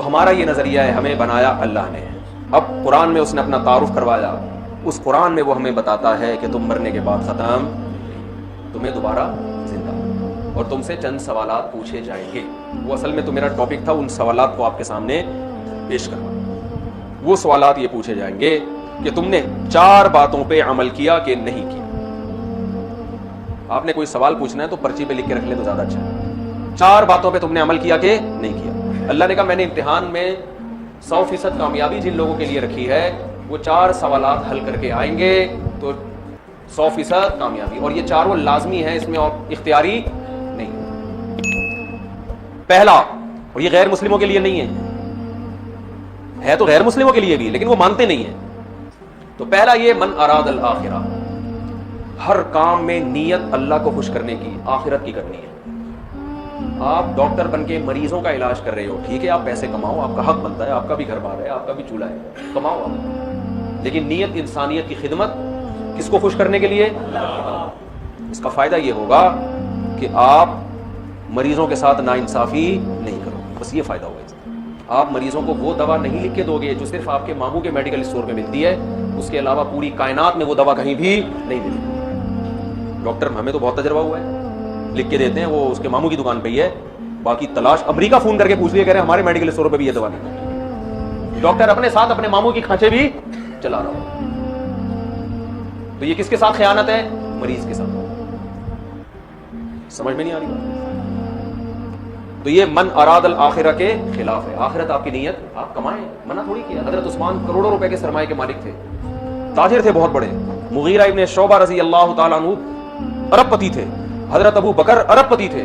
تو ہمارا یہ نظریہ ہے، ہمیں بنایا اللہ نے، اب قرآن میں اس نے اپنا تعارف کروایا، اس قرآن میں وہ ہمیں بتاتا ہے کہ تم مرنے کے بعد ختم، تمہیں دوبارہ زندہ، اور تم سے چند سوالات پوچھے جائیں گے۔ وہ اصل میں تو میرا ٹاپک تھا، ان سوالات کو آپ کے سامنے پیش کرنا۔ وہ سوالات یہ پوچھے جائیں گے کہ تم نے 4 باتوں پہ عمل کیا کہ نہیں کیا۔ آپ نے کوئی سوال پوچھنا ہے تو پرچی پہ لکھ کے رکھ لیں تو زیادہ اچھا ہے۔ 4 باتوں پہ تم نے عمل کیا کہ نہیں کیا۔ اللہ نے کہا میں نے امتحان میں 100% کامیابی جن لوگوں کے لیے رکھی ہے وہ 4 سوالات حل کر کے آئیں گے تو 100% کامیابی، اور یہ 4 لازمی ہیں، اس میں اور اختیاری نہیں۔ پہلا، اور یہ غیر مسلموں کے لیے نہیں ہے تو غیر مسلموں کے لیے بھی، لیکن وہ مانتے نہیں ہیں۔ تو پہلا یہ من اراد الآخرہ، ہر کام میں نیت اللہ کو خوش کرنے کی، آخرت کی کرنی ہے۔ آپ ڈاکٹر بن کے مریضوں کا علاج کر رہے ہو، ٹھیک ہے، آپ پیسے کماؤ، آپ کا حق بنتا ہے، آپ کا بھی گھر بار ہے، آپ کا بھی چولہا ہے، کماؤ آپ، لیکن نیت انسانیت کی خدمت کس کو خوش کرنے کے لیے؟ اس کا فائدہ یہ ہوگا کہ آپ مریضوں کے ساتھ ناانصافی نہیں کرو، بس یہ فائدہ ہوگا۔ آپ مریضوں کو وہ دوا نہیں لکھ کے دو گے جو صرف آپ کے ماموں کے میڈیکل اسٹور میں ملتی ہے، اس کے علاوہ پوری کائنات میں وہ دوا کہیں بھی نہیں ملتی۔ ڈاکٹر ہمیں تو بہت تجربہ ہوا ہے، لکھ کے دیتے ہیں، وہ اس کے ماموں کی دکان پہ ہی ہے، باقی تلاش امریکہ فون کر کے پوچھ لیا، کہہ رہے ہمارے میڈیکل اسٹور پہ بھی یہ دوا نہیں۔ ڈاکٹر اپنے ساتھ اپنے ماموں کی کھانچے بھی چلا رہا ہو، تو یہ کس کے ساتھ خیانت ہے؟ مریض کے ساتھ۔ سمجھ میں نہیں آ رہی بات؟ تو یہ من اراد الآخرہ کے خلاف ہے۔ آخرت آپ کی نیت، آپ کمائیں، منع تھوڑی کیا۔ حضرت عثمان کروڑوں روپے کے سرمایے کے مالک تھے، تاجر تھے بہت بڑے۔ مغیرہ ابن شعبہ رضی اللہ تعالیٰ عنہ ارب پتی تھے۔ حضرت ابو بکر ارب پتی تھے۔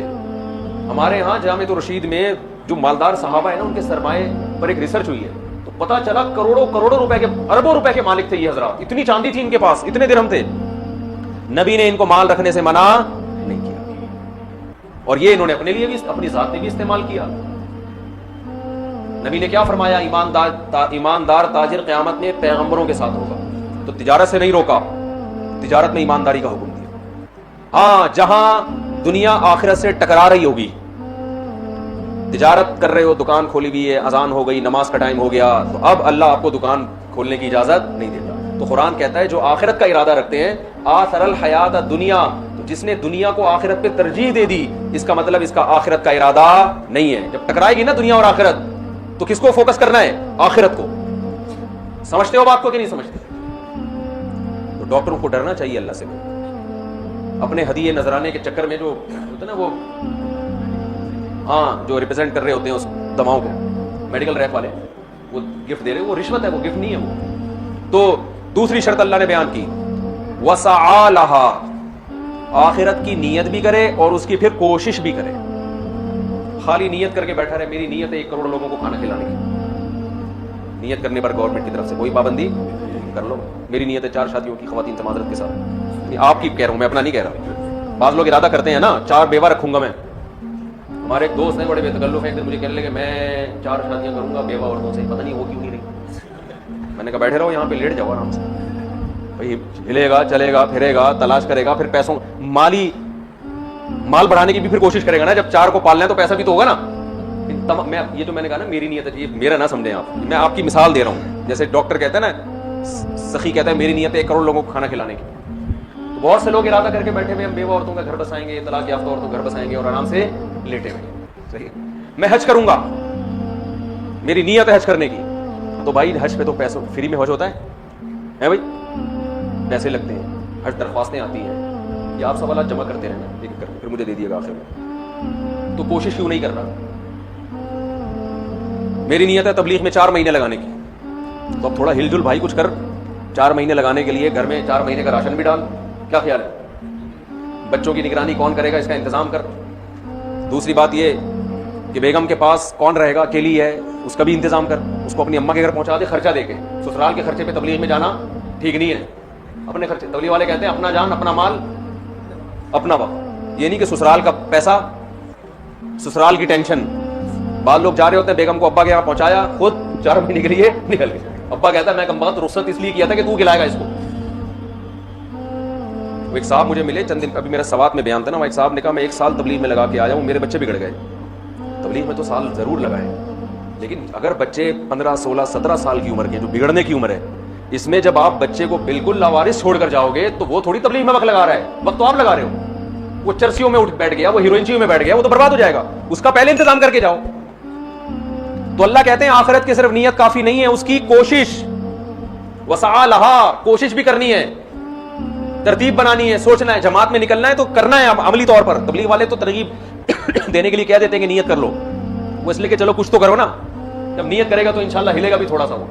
ہمارے ہاں جامعۃ الرشید میں جو مالدار صحابہ ہیں نا، ان کے سرمایے پر ایک ریسرچ ہوئی ہے تو پتہ چلا کروڑوں روپے کے، اربوں روپے کے مالک تھے یہ حضرات۔ اتنی چاندی تھی ان کے پاس، اتنے درہم تھے۔ نبی نے ان کو مال رکھنے سے منع نہیں کیا، اور یہ انہوں نے اپنے لیے بھی، اپنی ذات میں بھی استعمال کیا۔ نبی نے کیا فرمایا؟ ایماندار تاجر قیامت میں پیغمبروں کے ساتھ ہوگا۔ تو تجارت سے نہیں روکا، تجارت میں ایمانداری کا حکم دیا۔ ہاں، جہاں دنیا آخرت سے ٹکرا رہی ہوگی، تجارت کر رہے ہو، دکان کھولی ہوئی ہے، اذان ہو گئی، نماز کا ٹائم ہو گیا، تو اب اللہ آپ کو دکان کھولنے کی اجازت نہیں دیتا۔ تو قرآن کہتا ہے جو آخرت کا ارادہ رکھتے ہیں، آثر الحیات دنیا، تو جس نے دنیا کو آخرت پہ ترجیح دے دی، اس کا مطلب اس کا آخرت کا ارادہ نہیں ہے۔ جب ٹکرائے گی نا دنیا اور آخرت، تو کس کو فوکس کرنا ہے؟ آخرت کو۔ سمجھتے ہو بات کو کہ نہیں سمجھتے؟ تو ڈاکٹروں کو ڈرنا چاہیے اللہ سے، اپنے ہدیے نذرانے کے چکر میں جو ہوتا ہے نا، وہ جو ریپرزینٹ کر رہے ہوتے ہیں اس دواؤں کو، میڈیکل ریپ والے، وہ گفٹ دے رہے، وہ رشوت ہے، وہ گفٹ نہیں ہے وہ۔ تو دوسری شرط اللہ نے بیان کی، وسعی لہا، آخرت کی نیت بھی کرے اور اس کی پھر کوشش بھی کرے۔ خالی نیت کر کے بیٹھا رہے، میری نیت ہے 1 کروڑ لوگوں کو کھانا کھلانے کی، نیت کرنے پر گورنمنٹ کی طرف سے کوئی پابندی کر لو۔ میری نیت ہے 4 شادیوں کی، خواتین سے معذرت کے ساتھ، آپ کی کہہ رہا ہوں میں، اپنا نہیں کہہ رہا۔ بعض لوگ ارادہ کرتے ہیں نا 4 بیوہ رکھوں گا میں۔ ہمارے ایک دوست ہیں بڑے بے تکلف ہیں، ایک دن مجھے کہنے لگے میں 4 شادیاں کروں گا بیوہ عورتوں سے، پتہ نہیں وہ کیوں نہیں رہی۔ میں نے کہا بیٹھے رہو یہاں پہ، لیٹ جاؤ آرام سے، بھائی ہلے گا، چلے گا، پھرے گا، تلاش کرے گا، پھر پیسوں مال بڑھانے کی بھی پھر کوشش کرے گا نا۔ جب 4 کو پالنا ہے تو پیسہ بھی تو ہوگا نا۔ میں یہ جو میں نے کہا نا میری نیت ہے، یہ میرا نہ سمجھیں آپ، میں آپ کی مثال دے رہا ہوں۔ جیسے ڈاکٹر کہتا ہے نا، سخی کہتا ہے میری نیت ہے 1 کروڑ لوگوں کو کھانا کھلانے کی۔ تو بہت سے لوگ ارادہ کر کے بیٹھے ہوئے ہم بیوہ عورتوں کا گھر بسائیں گے، طلاق یافتہ عورتوں کا گھر بسائیں گے، اور آرام سے لیٹے ہوئے۔ صحیح، میں حج کروں گا، میری نیت ہے حج کرنے کی۔ تو بھائی حج پہ تو پیسہ فری میں حج ہوتا ہے بھائی، پیسے لگتے ہیں، حج درخواستیں آتی ہیں، یہ آپ سوالات جمع کرتے رہنا، ایک ایک کر کے پھر مجھے دے دیے گا آخر میں۔ تو کوشش کیوں نہیں کر رہا؟ میری نیت ہے تبلیغ میں 4 مہینے لگانے کی، تو اب تھوڑا ہل جل بھائی کچھ کر، 4 مہینے لگانے کے لیے گھر میں 4 مہینے کا راشن بھی ڈال۔ کیا خیال ہے؟ بچوں کی نگرانی کون کرے گا، اس کا انتظام کر۔ دوسری بات یہ کہ بیگم کے پاس کون رہے گا، اکیلی ہے، اس کا بھی انتظام کر، اس کو اپنی اماں کے گھر پہنچا دے خرچہ دے کے۔ سسرال کے خرچے پہ تبلیغ میں جانا ٹھیک نہیں ہے، اپنے خرچے۔ تبلیغ والے کہتے ہیں اپنا جان، اپنا مال، اپنا وقت، یہ نہیں کہ سسرال کا پیسہ، سسرال کی ٹینشن۔ بعض لوگ جا رہے ہوتے ہیں، بیگم کو ابا کے یہاں پہنچایا، خود 4 مہینے کے لیے نکل گئے۔ ابا کہتا ہے میں کم بخت رخصت اس لیے کیا تھا کہ تو کھلائے گا اس کو۔ ایک صاحب مجھے ملے چند دن، ابھی میرا سوات میں بیان تھا نا، وہ ایک صاحب نے کہا میں 1 سال تبلیغ میں لگا کے آیا ہوں، میرے بچے بگڑ گئے۔ تبلیغ میں تو سال ضرور لگائے، لیکن اگر بچے 15 16 17 سال کی عمر کے جو بگڑنے کی عمر ہے, اس میں جب آپ بچے کو بالکل لاوارث چھوڑ کر جاؤ گے تو وہ تھوڑی تبلیغ میں وقت لگا رہا ہے, وقت تو آپ لگا رہے ہو. وہ چرسیوں میں اٹھ بیٹھ گیا, وہ ہیروئنچیوں میں بیٹھ گیا, وہ تو برباد ہو جائے گا. اس کا پہلے انتظام کر کے جاؤ. تو اللہ کہتے ہیں آخرت کی صرف نیت کافی نہیں ہے, اس کی کوشش, وسعی لہا, کوشش بھی کرنی ہے, ترتیب بنانی ہے, سوچنا ہے, جماعت میں نکلنا ہے تو کرنا ہے عملی طور پر. تبلیغ والے تو ترغیب دینے کے لیے کہہ دیتے ہیں کہ نیت کر لو, وہ اس لیے کہ چلو کچھ تو کرو نا. جب نیت کرے گا تو انشاءاللہ ہلے گا بھی تھوڑا سا وہ,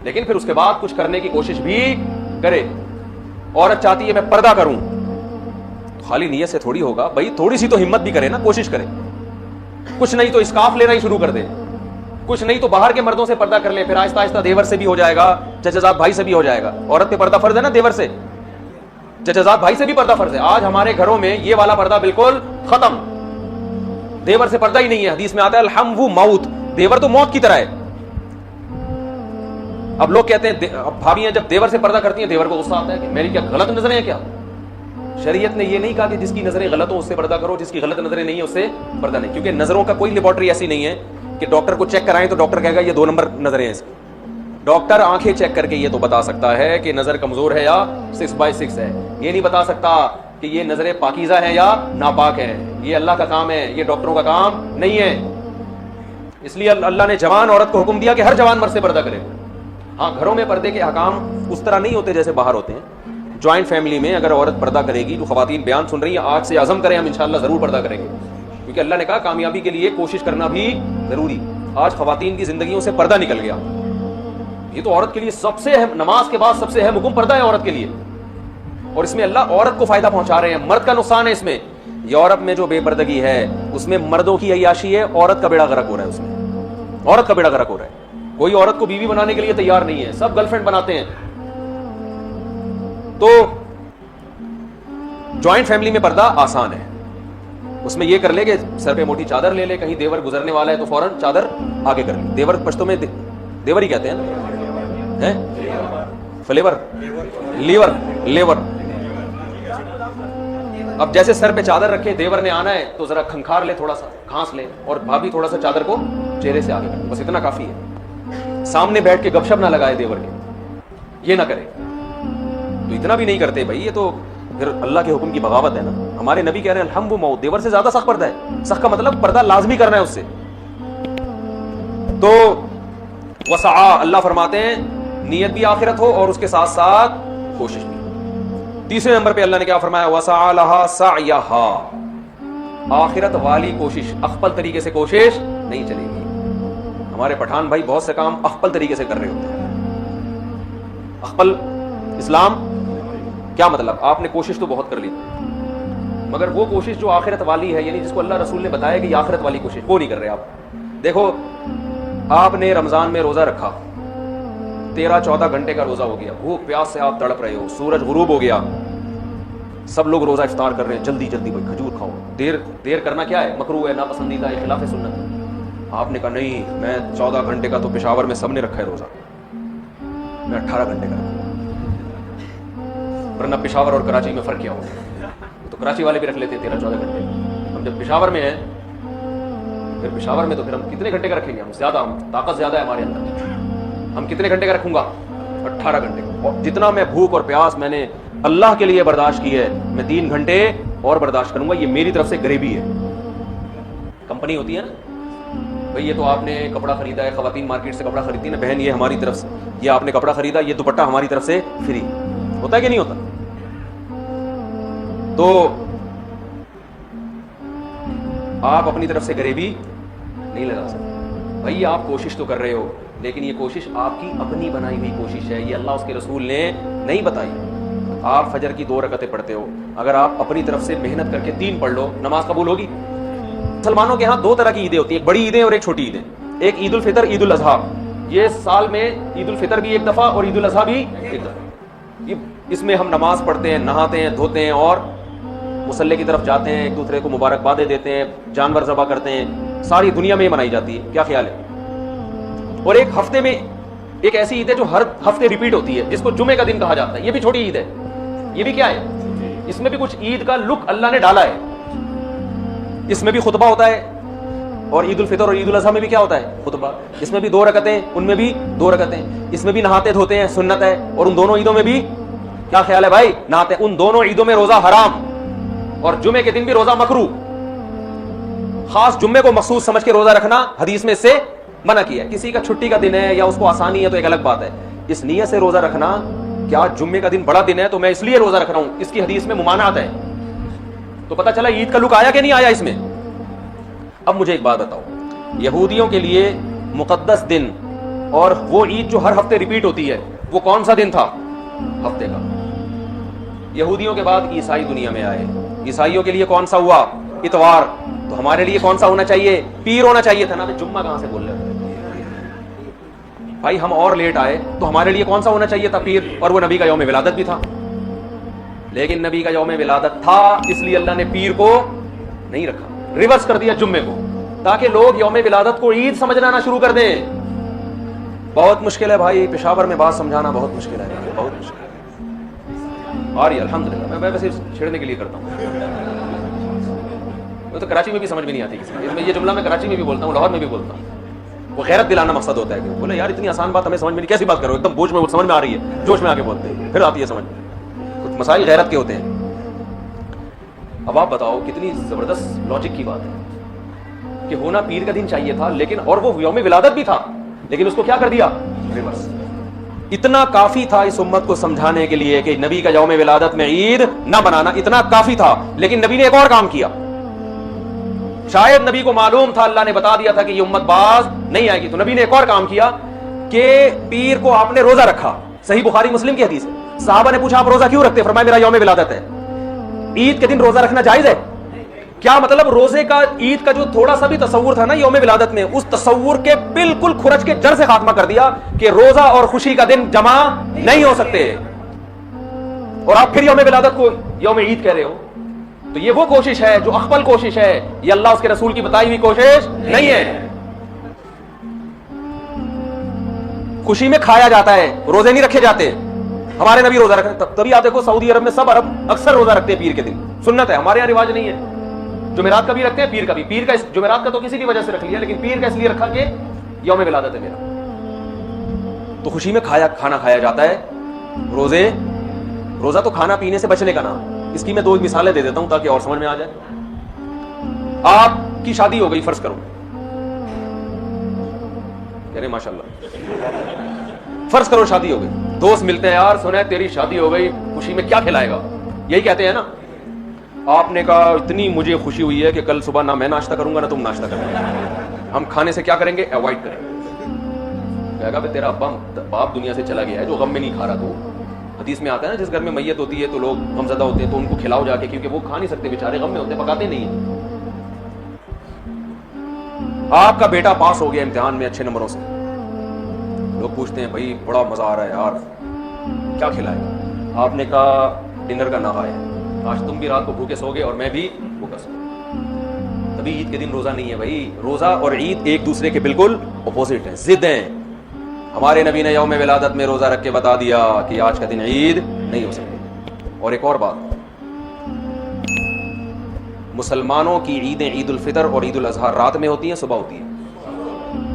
لیکن پھر اس کے بعد کچھ کرنے کی کوشش بھی کرے. عورت چاہتی ہے میں پردہ کروں, خالی نیت سے تھوڑی ہوگا بھائی, تھوڑی سی تو ہمت بھی کرے نا, کوشش کرے. کچھ نہیں تو اسکارف لینا ہی شروع کر دے, کچھ نہیں تو باہر کے مردوں سے پردہ کر لے, پھر آہستہ آہستہ دیور سے بھی ہو جائے گا, چچا بھائی سے بھی ہو جائے گا. عورت پہ پردہ فرض ہے نا, دیور سے, چچا بھائی سے بھی پردہ فرض ہے. آج ہمارے گھروں میں یہ والا پردہ بالکل ختم, دیور سے پردہ ہی نہیں ہے. حدیث میں آتا ہے الحم وہ موت, دیور تو موت کی طرح ہے. اب لوگ کہتے ہیں بھابیاں جب دیور سے پردہ کرتی ہیں دیور کو غصہ آتا ہے کہ میری کیا غلط نظریں ہیں کیا. شریعت نے یہ نہیں کہا کہ جس کی نظریں غلط ہوں اس سے پردہ کرو, جس کی غلط نظریں نہیں ہیں اس سے پردہ نہیں, کیونکہ نظروں کا کوئی لیبارٹری ایسی نہیں ہے کہ ڈاکٹر کو چیک کرائیں تو ڈاکٹر کہے گا یہ 2 نمبر نظریں ہیں اس کی. ڈاکٹر آنکھیں چیک کر کے یہ تو بتا سکتا ہے کہ نظر کمزور ہے یا 6/6 ہے, یہ نہیں بتا سکتا کہ یہ نظریں پاکیزہ ہیں یا ناپاک ہیں. یہ اللہ کا کام ہے, یہ ڈاکٹروں کا کام نہیں ہے. اس لیے اللہ نے جوان عورت کو حکم دیا کہ ہر جوان مرد سے پردہ کرے. ہاں گھروں میں پردے کے احکام اس طرح نہیں ہوتے جیسے باہر ہوتے ہیں. جوائنٹ فیملی میں اگر عورت پردہ کرے گی, جو خواتین بیان سن رہی ہیں آج سے عزم کریں ہم انشاءاللہ ضرور پردہ کریں گے, کیونکہ اللہ نے کہا کامیابی کے لیے کوشش کرنا بھی ضروری. آج خواتین کی زندگیوں سے پردہ نکل گیا. یہ تو عورت کے لیے سب سے اہم, نماز کے بعد سب سے اہم حکم پردہ ہے عورت کے لیے, اور اس میں اللہ عورت کو فائدہ پہنچا رہے ہیں, مرد کا نقصان ہے اس میں. یورپ میں جو بے پردگی ہے اس میں مردوں کی عیاشی ہے, عورت کا بیڑا غرق ہو رہا ہے, اس میں عورت کا بیڑا غرق ہو رہا ہے. کوئی عورت کو بیوی بنانے کے لیے تیار نہیں ہے, سب گرل فرینڈ بناتے ہیں. تو جوائنٹ فیملی میں پردہ آسان ہے, اس میں یہ کر لے کہ سر پہ موٹی چادر لے لے, کہیں دیور گزرنے والا ہے تو فوراً چادر آگے کر لے. دیور پشتوں میں دیور ہی کہتے ہیں, فلیور, لیور, لیور. اب جیسے سر پہ چادر رکھے, دیور نے آنا ہے تو ذرا کھنکھار لے, تھوڑا سا کھانس لے, اور بھابھی تھوڑا سا چادر کو چہرے سے آگے کرے, بس اتنا کافی ہے. سامنے بیٹھ کے گپ شپ نہ لگائے دیور کے, یہ نہ کرے. تو اتنا بھی نہیں کرتے بھائی, یہ تو پھر اللہ کے حکم کی بغاوت ہے نا. ہمارے نبی کہہ رہے ہیں الحم موت, دیور سے زیادہ سخت پردہ ہے. سخت کا مطلب پردہ لازمی کرنا ہے اس سے. تو وسعا, اللہ فرماتے ہیں نیت بھی آخرت ہو اور اس کے ساتھ ساتھ کوشش بھی. تیسرے نمبر پہ اللہ نے کیا فرمایا, وسعا لہا سعیہا, آخرت والی کوشش, اخپل طریقے سے کوشش نہیں چلے گی. ہمارے پٹھان بھائی بہت سے کام اخپل طریقے سے کر رہے ہوتے ہیں. اخپل اسلام کیا مطلب, آپ نے کوشش تو بہت کر لی مگر وہ کوشش جو آخرت والی ہے, یعنی جس کو اللہ رسول نے بتایا کہ یہ آخرت والی کوشش, وہ نہیں کر رہے آپ. دیکھو آپ نے رمضان میں روزہ رکھا, 13-14 گھنٹے کا روزہ ہو گیا, بھوک پیاس سے آپ تڑپ رہے ہو, سورج غروب ہو گیا, سب لوگ روزہ افطار کر رہے ہیں, جلدی جلدی کوئی کھجور کھاؤ. دیر کرنا کیا ہے, مکروہ ہے, ناپسندیدہ ہے, خلاف سنت. آپ نے کہا نہیں میں 14 گھنٹے کا, تو پشاور میں سب نے رکھا ہے روزہ, میں 18 گھنٹے کا رکھوں. ورنہ پشاور اور کراچی میں فرق کیا ہوگا, تو کراچی والے بھی رکھ لیتے ہیں 13-14 گھنٹے. ہم جب پشاور میں ہیں, پھر پشاور میں تو پھر ہم کتنے گھنٹے کا رکھیں گے, ہم زیادہ, ہم طاقت زیادہ ہے ہمارے اندر, ہم کتنے گھنٹے کا رکھوں گا, 18 گھنٹے کا. اور جتنا میں بھوک اور پیاس میں نے اللہ کے لیے برداشت کی ہے, میں 3 گھنٹے اور برداشت کروں گا. یہ میری طرف سے غریبی ہے. کمپنی ہوتی ہے نا بھائی, یہ تو آپ نے کپڑا خریدا ہے, خواتین مارکیٹ سے کپڑا خریدتی ہیں نا, بہن یہ ہماری طرف سے, یہ آپ نے کپڑا خریدا, یہ دوپٹہ ہماری طرف سے فری, ہوتا ہے کہ نہیں ہوتا. تو آپ اپنی طرف سے غریبی نہیں لگا سکتے بھائی. آپ کوشش تو کر رہے ہو, لیکن یہ کوشش آپ کی اپنی بنائی ہوئی کوشش ہے, یہ اللہ اس کے رسول نے نہیں بتائی. آپ فجر کی 2 رکعتیں پڑھتے ہو, اگر آپ اپنی طرف سے محنت کر کے 3 پڑھ لو, نماز قبول ہوگی. مسلمانوں کے ہاں 2 طرح کی عیدیں ہوتی ہیں, ایک بڑی عیدیں اور ایک چھوٹی عیدیں. ایک عید الفطر, عید الاضحیٰ. یہ سال میں عید الفطر بھی ایک دفعہ اور عید الاضحیٰ بھی ایک دفعہ. اس میں ہم نماز پڑھتے ہیں, نہاتے ہیں, دھوتے ہیں اور مصلی کی طرف جاتے ہیں, ایک دوسرے کو مبارکبادیں دیتے ہیں, جانور ذبح کرتے ہیں. ساری دنیا میں یہ منائی جاتی ہے. کیا خیال ہے؟ اور ایک ہفتے میں ایک ایسی عید ہے جو ہر ہفتے ریپیٹ ہوتی ہے, جس کو جمعے کا دن کہا جاتا ہے. یہ بھی چھوٹی عید ہے. یہ بھی کیا ہے, اس میں بھی کچھ عید کا لک اللہ نے ڈالا ہے. اس میں بھی خطبہ ہوتا ہے, اور عید الفطر اور عید الاضحیٰ میں بھی کیا ہوتا ہے؟ خطبہ. اس میں بھی 2 رکعتیں, ان میں بھی 2 رکعتیں. اس میں بھی نہاتے دھوتے ہیں, سنت ہے. اور ان دونوں عیدوں میں بھی کیا خیال ہے بھائی؟ نہاتے. ان دونوں عیدوں میں روزہ حرام, اور جمعے کے دن بھی روزہ مکروہ. خاص جمعے کو مخصوص سمجھ کے روزہ رکھنا حدیث میں اس سے منع کیا ہے. کسی کا چھٹی کا دن ہے یا اس کو آسانی ہے تو ایک الگ بات ہے. اس نیت سے روزہ رکھنا کہ آج جمعے کا دن بڑا دن ہے تو میں اس لیے روزہ رکھ رہا ہوں, اس کی حدیث میں ممانعت ہے. تو پتہ چلا عید کا لک آیا کہ نہیں آیا اس میں. اب مجھے ایک بات بتاؤ, یہودیوں کے لیے مقدس دن اور وہ عید جو ہر ہفتے ریپیٹ ہوتی ہے وہ کون سا دن تھا ہفتے کا؟ یہودیوں کے بعد عیسائی دنیا میں آئے. عیسائیوں کے لیے کون سا ہوا؟ اتوار. تو ہمارے لیے کون سا ہونا چاہیے؟ پیر ہونا چاہیے تھا نا. جمعہ کہاں سے بول رہے ہیں بھائی؟ ہم اور لیٹ آئے تو ہمارے لیے کون سا ہونا چاہیے تھا؟ پیر. اور وہ نبی کا یوم ولادت بھی تھا. لیکن نبی کا یوم ولادت تھا اس لیے اللہ نے پیر کو نہیں رکھا, ریورس کر دیا جمعے کو, تاکہ لوگ یوم ولادت کو عید سمجھنا نہ شروع کر دیں. بہت مشکل ہے بھائی, پشاور میں بات سمجھانا بہت مشکل ہے, بہت مشکل ہے. اور یہ الحمدللہ میں ویسے چھیڑنے کے لیے کرتا ہوں. وہ تو کراچی میں بھی سمجھ میں نہیں آتی کسی میں. یہ جملہ میں کراچی میں بھی بولتا ہوں, لاہور میں بھی بولتا ہوں. وہ غیرت دلانا مقصد ہوتا ہے کہ بولے یار اتنی آسان بات ہمیں سمجھ میں نہیں, کیسی بات کرو, ایک دم بوجھ میں سمجھ میں آ رہی ہے, جوش میں آ کے بولتے ہیں, پھر آتی ہے سمجھ میں. کچھ مسائل غیرت کے ہوتے ہیں. اب آپ بتاؤ کتنی زبردست لاجک کی بات ہے کہ ہونا پیر کا دن چاہیے تھا, لیکن اور وہ یوم ولادت بھی تھا, لیکن اس کو کیا کر دیا؟ ریورس. اتنا کافی تھا اس امت کو سمجھانے کے لیے کہ نبی کا یوم ولادت میں عید نہ بنانا, اتنا کافی تھا. لیکن نبی نے ایک اور کام کیا. شاید نبی کو معلوم تھا, اللہ نے بتا دیا تھا کہ یہ امت باز نہیں آئے گی, تو نبی نے ایک اور کام کیا کہ پیر کو آپ نے روزہ رکھا. صحیح بخاری مسلم کی حدیث ہے. صحابہ نے پوچھا آپ روزہ کیوں رکھتے؟ فرمایا میرا یوم ولادت ہے. عید کے دن روزہ رکھنا جائز ہے؟ کیا مطلب؟ روزے کا, عید کا جو تھوڑا سا بھی تصور تھا نا یوم ولادت میں, اس تصور کے بالکل کھرچ کے جڑ سے خاتمہ کر دیا کہ روزہ اور خوشی کا دن جمع نہیں ہو سکتے. اور آپ پھر یوم ولادت کو یوم عید کہہ رہے ہو. تو یہ وہ کوشش ہے جو اخبل کوشش ہے, یہ اللہ اس کے رسول کی بتائی ہوئی کوشش نہیں ہے. خوشی میں کھایا جاتا ہے, روزے نہیں رکھے جاتے. ہمارے نبی روزہ رکھتے, تبھی آپ دیکھو سعودی عرب میں سب عرب اکثر روزہ رکھتے ہیں پیر کے دن, سنت ہے. ہمارے یہاں رواج نہیں ہے. جمعرات کا بھی رکھتے ہیں, پیر کا بھی. پیر کا جمعرات کا تو کسی بھی وجہ سے رکھ لیا, لیکن پیر کا اس لیے رکھا کہ یوم ولادت ہے میرا. تو خوشی میں کھانا کھایا جاتا ہے. روزہ تو کھانا پینے سے بچنے کا نام. اس کی میں 2 مثالیں دے دیتا ہوں تاکہ اور سمجھ میں آ جائے. آپ کی شادی ہو گئی, فرض کرو, کہہ رہے ماشاءاللہ, فرض کرو شادی ہو گئی. دوست ملتے ہیں, یار سنا ہے تیری شادی ہو گئی, خوشی میں کیا کھلائے گا؟ یہی کہتے ہیں نا. آپ نے کہا اتنی مجھے خوشی ہوئی ہے کہ کل صبح نہ میں ناشتہ کروں گا نہ تم ناشتہ کرنا, ہم کھانے سے کیا کریں گے؟ اوائڈ کریں گے. کہے گا بھائی تیرا باپ دنیا سے چلا گیا ہے جو غم میں نہیں کھا رہا. تو حدیث میں آتا ہے نا جس گھر میں میت ہوتی ہے تو لوگ غمزدہ ہوتے ہیں, تو ان کو کھلاؤ جا کے, کیونکہ وہ کھا نہیں سکتے بیچارے, غم میں ہوتے ہیں, پکاتے نہیں ہیں. آپ کا بیٹا پاس ہو گیا امتحان میں اچھے نمبروں سے, لوگ پوچھتے ہیں بھائی بڑا مزہ آ رہا ہے یار, کیا کھلائے گا؟ آپ نے کہا ڈنر کا نہ ہے, آج تم بھی رات کو بھوکے سو گے اور میں بھی بھوکا سو. تبھی عید کے دن روزہ نہیں ہے بھائی. روزہ اور عید ایک دوسرے کے بالکل اپوزٹ ہیں, ضد ہیں. ہمارے نبی نے یوم ولادت میں روزہ رکھ کے بتا دیا کہ آج کا دن عید نہیں ہو سکتی. اور ایک اور بات, مسلمانوں کی عیدیں عید الفطر اور عید الاضحیٰ رات میں ہوتی ہیں صبح ہوتی ہے؟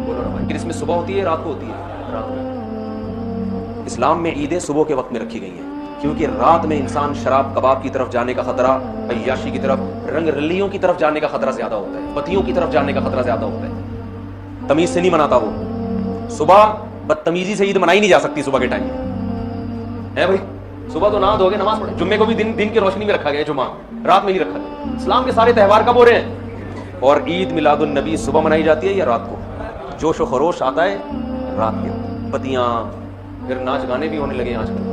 بولو نا بھائی, اس میں صبح ہوتی ہے رات کو ہوتی ہے؟ رات میں. اسلام میں عیدیں صبح کے وقت میں رکھی گئی ہیں کیونکہ رات میں انسان شراب کباب کی طرف جانے کا خطرہ, عیاشی کی طرف, رنگ رلیوں کی طرف جانے کا خطرہ زیادہ ہوتا ہے, بتیوں کی طرف جانے کا خطرہ زیادہ ہوتا ہے. تمیز سے نہیں مناتا وہ. صبح بدتمیزی سے عید منائی نہیں جا سکتی صبح کے ٹائم ہے بھائی. صبح تو نہا دھو گے نماز پڑھے. جمعے کو بھی دن کی روشنی میں رکھا گیا, جمعہ رات میں نہیں رکھا گیا. اسلام کے سارے تہوار کب ہو رہے ہیں؟ اور عید میلاد النبی صبح منائی جاتی ہے یا رات کو؟ جوش و خروش آتا ہے رات کے, بتیاں, پھر ناچ گانے بھی ہونے لگے. آج کل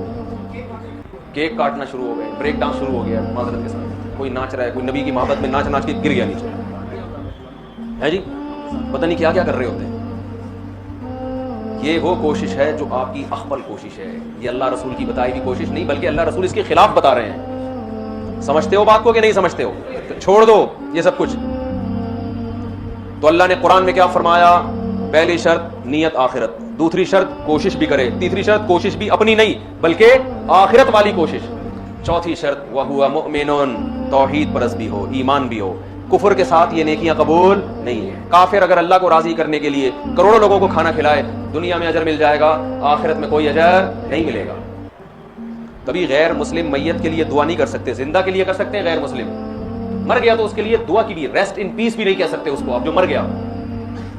کیک کاٹنا شروع ہو گئے, بریک ڈانس شروع ہو گیا معذرت کے ساتھ. کوئی ناچ رہا ہے, کوئی نبی کی محبت میں ناچ کے گر گیا نیچے ہے جی, پتہ نہیں کیا کیا کر رہے ہوتے ہیں. یہ وہ کوشش ہے جو آپ کی اخبل کوشش ہے. یہ اللہ رسول کی بتائی ہوئی کوشش نہیں, بلکہ اللہ رسول اس کے خلاف بتا رہے ہیں. سمجھتے ہو بات کو کہ نہیں سمجھتے ہو؟ تو چھوڑ دو یہ سب کچھ. تو اللہ نے قرآن میں کیا فرمایا؟ پہلی شرط نیت آخرت, دوسری شرط کوشش بھی کرے, تیسری شرط کوشش بھی اپنی نہیں بلکہ آخرت والی کوشش, چوتھی شرط وَهُوَ مُؤْمِنٌ, توحید پرست بھی ہو, ایمان بھی ہو. کفر کے ساتھ یہ نیکیاں قبول نہیں ہیں. کافر اگر اللہ کو راضی کرنے کے لیے کروڑوں لوگوں کو کھانا کھلائے, دنیا میں اجر مل جائے گا, آخرت میں کوئی اجر نہیں ملے گا. کبھی غیر مسلم میت کے لیے دعا نہیں کر سکتے, زندہ کے لیے کر سکتے ہیں, غیر مسلم مر گیا تو اس کے لیے دعا کی بھی, ریسٹ ان پیس بھی نہیں کہہ سکتے اس کو. اب جو مر گیا,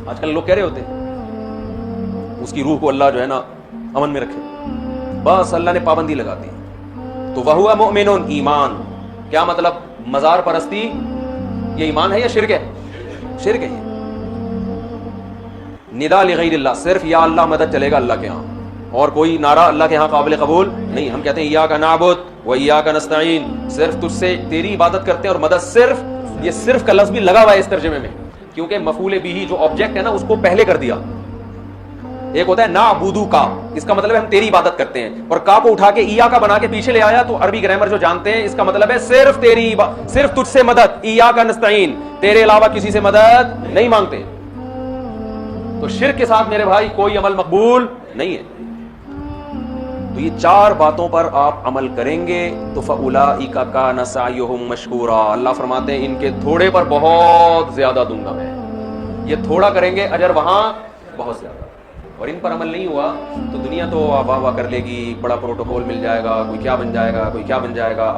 آج کل لوگ کہہ رہے ہوتے ہیں اس کی روح کو اللہ جو ہے نا امن میں رکھے, بس اللہ نے پابندی لگا دی. تو وَهُوَ مُؤْمِنٌ, ایمان. کیا مطلب؟ مزار پرستی یہ ایمان ہے یا شرک ہے؟ شرک ہے. یہ ندا لغیر اللہ, صرف یا اللہ مدد چلے گا اللہ کے ہاں, اور کوئی نعرہ اللہ کے ہاں قابل قبول نہیں. ہم کہتے ہیں ایاک نعبد و ایاک نستعین, صرف تجھ سے تیری عبادت کرتے ہیں اور مدد صرف, یہ صرف کا لفظ بھی لگا ہوا ہے اس ترجمے میں, کیونکہ مفعول بھی جو آبجیکٹ ہے نا اس کو پہلے کر دیا. ایک ہوتا ہے نعبدو کا, اس کا مطلب ہے ہم تیری عبادت کرتے ہیں, اور کا کو اٹھا کے ایاک بنا کے پیچھے لے آیا تو عربی گرامر جو جانتے ہیں اس کا مطلب ہے صرف تیری, صرف تجھ سے مدد, ایاک نستعین, تیرے علاوہ کسی سے مدد نہیں مانگتے. تو شرک کے ساتھ میرے بھائی کوئی عمل مقبول نہیں ہے. تو یہ چار باتوں پر آپ عمل کریں گے تو فَأُولَٰئِكَ كَانَ سَعْيُهُمْ مَشْكُورًا, اللہ فرماتے ہیں ان کے تھوڑے پر بہت زیادہ دوں گا میں. یہ تھوڑا کریں گے, اجر وہاں بہت زیادہ. اور ان پر عمل نہیں ہوا تو دنیا تو واہ واہ کر لے گی, بڑا پروٹوکول مل جائے گا, کوئی کیا بن جائے گا, کوئی کیا بن جائے گا.